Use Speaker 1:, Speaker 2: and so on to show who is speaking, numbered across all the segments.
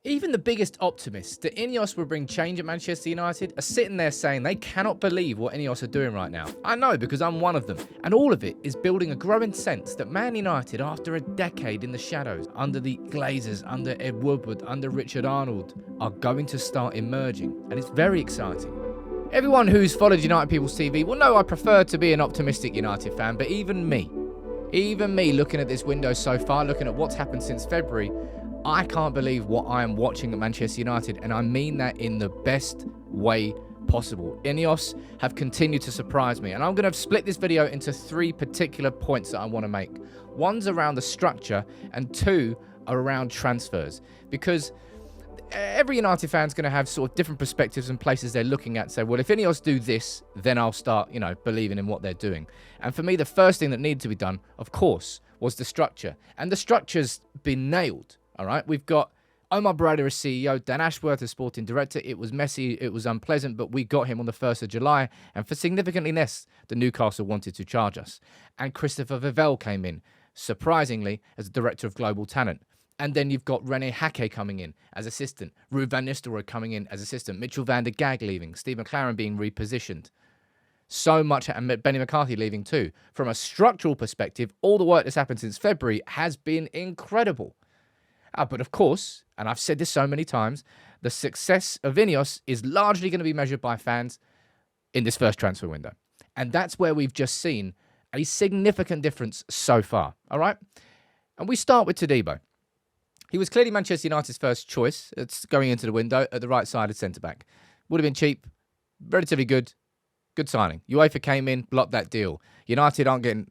Speaker 1: Even the biggest optimists that INEOS will bring change at Manchester United are sitting there saying they cannot believe what INEOS are doing right now. I know, because I'm one of them. And all of it is building a growing sense that Man United, after a decade in the shadows, under the Glazers, under Ed Woodward, under Richard Arnold, are going to start emerging. And it's very exciting. Everyone who's followed United People's TV will know I prefer to be an optimistic United fan, but even me looking at this window so far, looking at what's happened since February, I can't believe what I am watching at Manchester United, and I mean that in the best way possible. INEOS have continued to surprise me, and I'm going to split this video into 3 particular points that I want to make. One's around the structure, and 2 are around transfers, because every United fan's going to have sort of different perspectives and places they're looking at. Say, well, if INEOS do this, then I'll start, believing in what they're doing. And for me, the first thing that needed to be done, of course, was the structure, and the structure's been nailed. All right, we've got Omar Berrada as CEO, Dan Ashworth as sporting director. It was messy, it was unpleasant, but we got him on the 1st of July, and for significantly less than Newcastle wanted to charge us. And Christopher Vivell came in, surprisingly, as the director of global talent. And then you've got Rene Hake coming in as assistant, Ruud van Nistelrooy coming in as assistant, Mitchell van der Gag leaving, Steve McLaren being repositioned. So much, and Benny McCarthy leaving too. From a structural perspective, all the work that's happened since February has been incredible. But of course, and I've said this so many times, the success of INEOS is largely going to be measured by fans in this first transfer window. And that's where we've just seen a significant difference so far. All right? And we start with Todibo. He was clearly Manchester United's first choice. It's going into the window at the right side of centre-back. Would have been cheap, relatively good signing. UEFA came in, blocked that deal. United aren't getting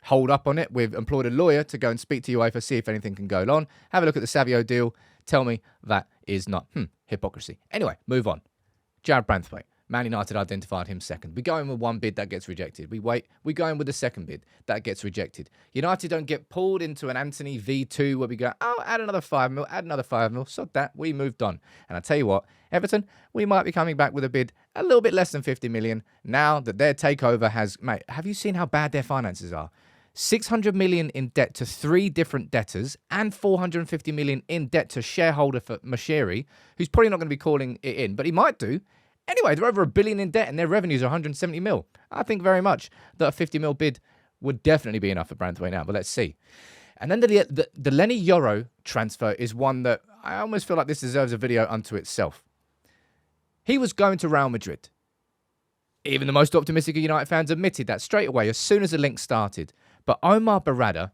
Speaker 1: hold up on it. We've employed a lawyer to go and speak to UEFA, see if anything can go on. Have a look at the Savio deal. Tell me that is not hypocrisy. Anyway, move on. Jared Branthwaite. Man United identified him second. We go in with one bid, that gets rejected. We wait. We go in with the second bid, that gets rejected. United don't get pulled into an Anthony V2 where we go, oh, add another 5 mil, add another 5 mil. Sod that. We moved on. And I tell you what, Everton, we might be coming back with a bid a little bit less than 50 million now that their takeover has, mate, have you seen how bad their finances are? 600 million in debt to 3 different debtors and 450 million in debt to shareholder for Mashiri, who's probably not going to be calling it in, but he might do. Anyway, they're over $1 billion in debt and their revenues are 170 mil. I think very much that a 50 mil bid would definitely be enough for Branthwaite now, but let's see. And then the Lenny Yoro transfer is one that I almost feel like this deserves a video unto itself. He was going to Real Madrid. Even the most optimistic of United fans admitted that straight away as soon as the link started. But Omar Berrada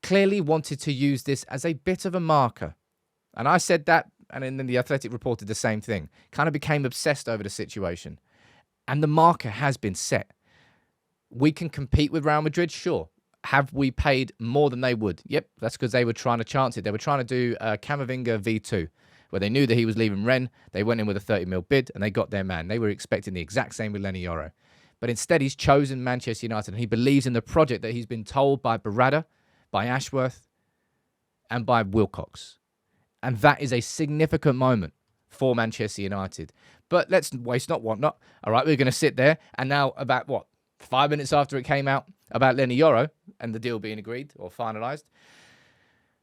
Speaker 1: clearly wanted to use this as a bit of a marker. And I said that, and then the Athletic reported the same thing. Kind of became obsessed over the situation. And the marker has been set. We can compete with Real Madrid, sure. Have we paid more than they would? Yep, that's because they were trying to chance it. They were trying to do Camavinga V2, where they knew that he was leaving Rennes. They went in with a 30 mil bid, and they got their man. They were expecting the exact same with Lenny Yoro. But instead, he's chosen Manchester United, and he believes in the project that he's been told by Berrada, by Ashworth, and by Wilcox. And that is a significant moment for Manchester United. But let's waste not, want not. All right, we're going to sit there, and now about, 5 minutes after it came out about Lenny Yoro and the deal being agreed or finalised,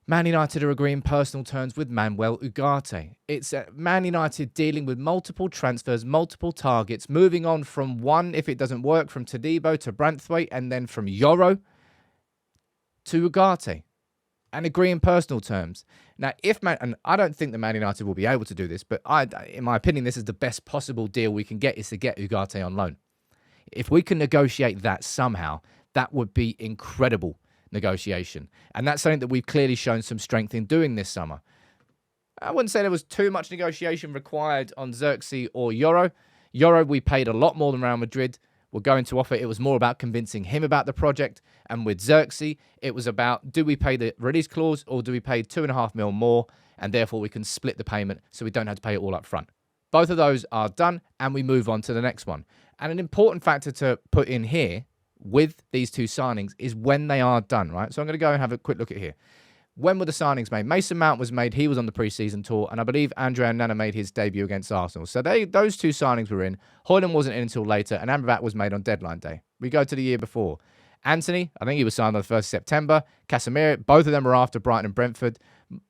Speaker 1: Man United are agreeing personal terms with Manuel Ugarte. It's Man United dealing with multiple transfers, multiple targets, moving on from one, if it doesn't work, from Todibo to Branthwaite, and then from Yoro to Ugarte, and agreeing personal terms. Now, and I don't think that Man United will be able to do this, but in my opinion, this is the best possible deal we can get, is to get Ugarte on loan. If we can negotiate that somehow, that would be incredible negotiation. And that's something that we've clearly shown some strength in doing this summer. I wouldn't say there was too much negotiation required on Xerxes or Yoro. Yoro, we paid a lot more than Real Madrid were going to offer. It was more about convincing him about the project. And with Xerxes, it was about, do we pay the release clause or do we pay 2.5 mil more? And therefore we can split the payment so we don't have to pay it all up front. Both of those are done, and we move on to the next one. And an important factor to put in here with these 2 signings is when they are done, right? So I'm going to go and have a quick look at here. When were the signings made? Mason Mount was made. He was on the pre-season tour, and I believe Andre Onana made his debut against Arsenal. So those 2 signings were in. Højlund wasn't in until later, and Amrabat was made on deadline day. We go to the year before. Anthony, I think he was signed on the 1st of September. Casemiro, both of them were after Brighton and Brentford.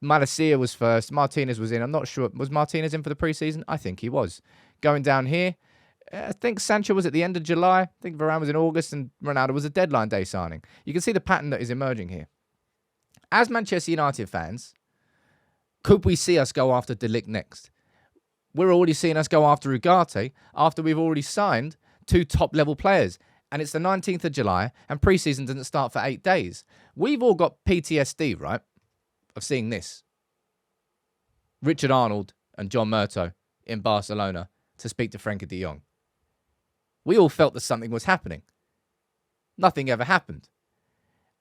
Speaker 1: Malacia was first. Martinez was in. I'm not sure. Was Martinez in for the preseason? I think he was. Going down here, I think Sancho was at the end of July. I think Varane was in August and Ronaldo was a deadline day signing. You can see the pattern that is emerging here. As Manchester United fans, could we see us go after De Ligt next? We're already seeing us go after Ugarte after we've already signed 2 top-level players. And it's the 19th of July, and pre-season doesn't start for 8 days. We've all got PTSD, right, of seeing this. Richard Arnold and John Murto in Barcelona to speak to Frenkie de Jong. We all felt that something was happening. Nothing ever happened.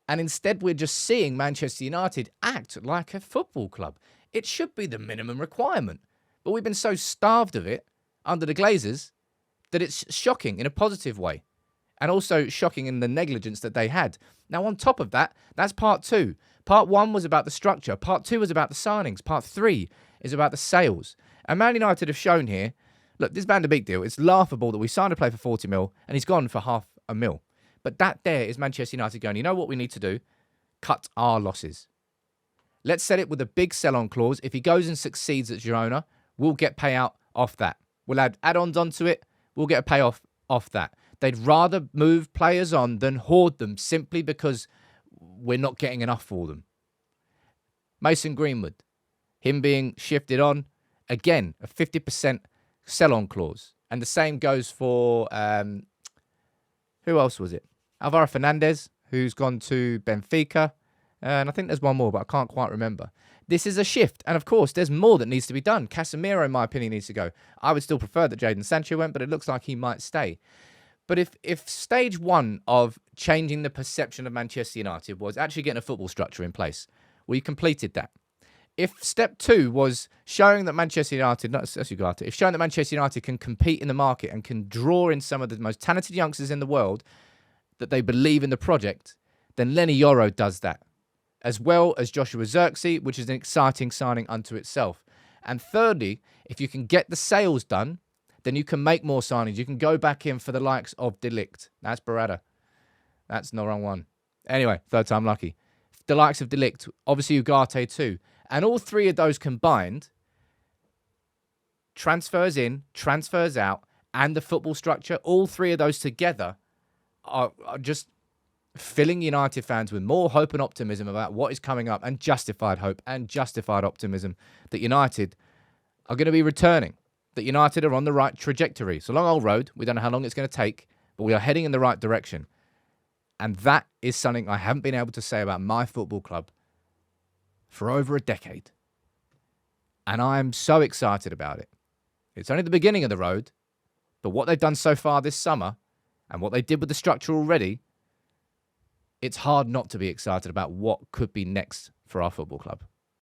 Speaker 1: And instead, we're just seeing Manchester United act like a football club. It should be the minimum requirement. But we've been so starved of it under the Glazers that it's shocking in a positive way. And also shocking in the negligence that they had. Now, on top of that, that's part 2. Part 1 was about the structure. Part 2 was about the signings. Part 3 is about the sales. And Man United have shown here, look, this Van de Beek deal, it's laughable that we signed a player for 40 mil and he's gone for half a mil. But that there is Manchester United going, you know what we need to do? Cut our losses. Let's set it with a big sell-on clause. If he goes and succeeds at Girona, we'll get payout off that. We'll add add-ons onto it. We'll get a payoff off that. They'd rather move players on than hoard them simply because we're not getting enough for them. Mason Greenwood, him being shifted on, again, a 50% sell-on clause. And the same goes for, who else was it? Alvaro Fernandez, who's gone to Benfica. And I think there's one more, but I can't quite remember. This is a shift. And of course, there's more that needs to be done. Casemiro, in my opinion, needs to go. I would still prefer that Jadon Sancho went, but it looks like he might stay. But if stage 1 of changing the perception of Manchester United was actually getting a football structure in place, we completed that. If step 2 was showing that Manchester United, if showing that Manchester United can compete in the market and can draw in some of the most talented youngsters in the world, that they believe in the project, then Lenny Yoro does that. As well as Joshua Zirkzee, which is an exciting signing unto itself. And thirdly, if you can get the sales done, then you can make more signings. You can go back in for the likes of De Ligt. That's Barada. That's the wrong one. Anyway, third time lucky. The likes of De Ligt, obviously Ugarte too. And all 3 of those combined, transfers in, transfers out, and the football structure, all 3 of those together are just filling United fans with more hope and optimism about what is coming up, and justified hope and justified optimism that United are going to be returning. That United are on the right trajectory. It's a long old road. We don't know how long it's going to take, but we are heading in the right direction. And that is something I haven't been able to say about my football club for over a decade. And I'm so excited about it. It's only the beginning of the road, but what they've done so far this summer and what they did with the structure already, it's hard not to be excited about what could be next for our football club.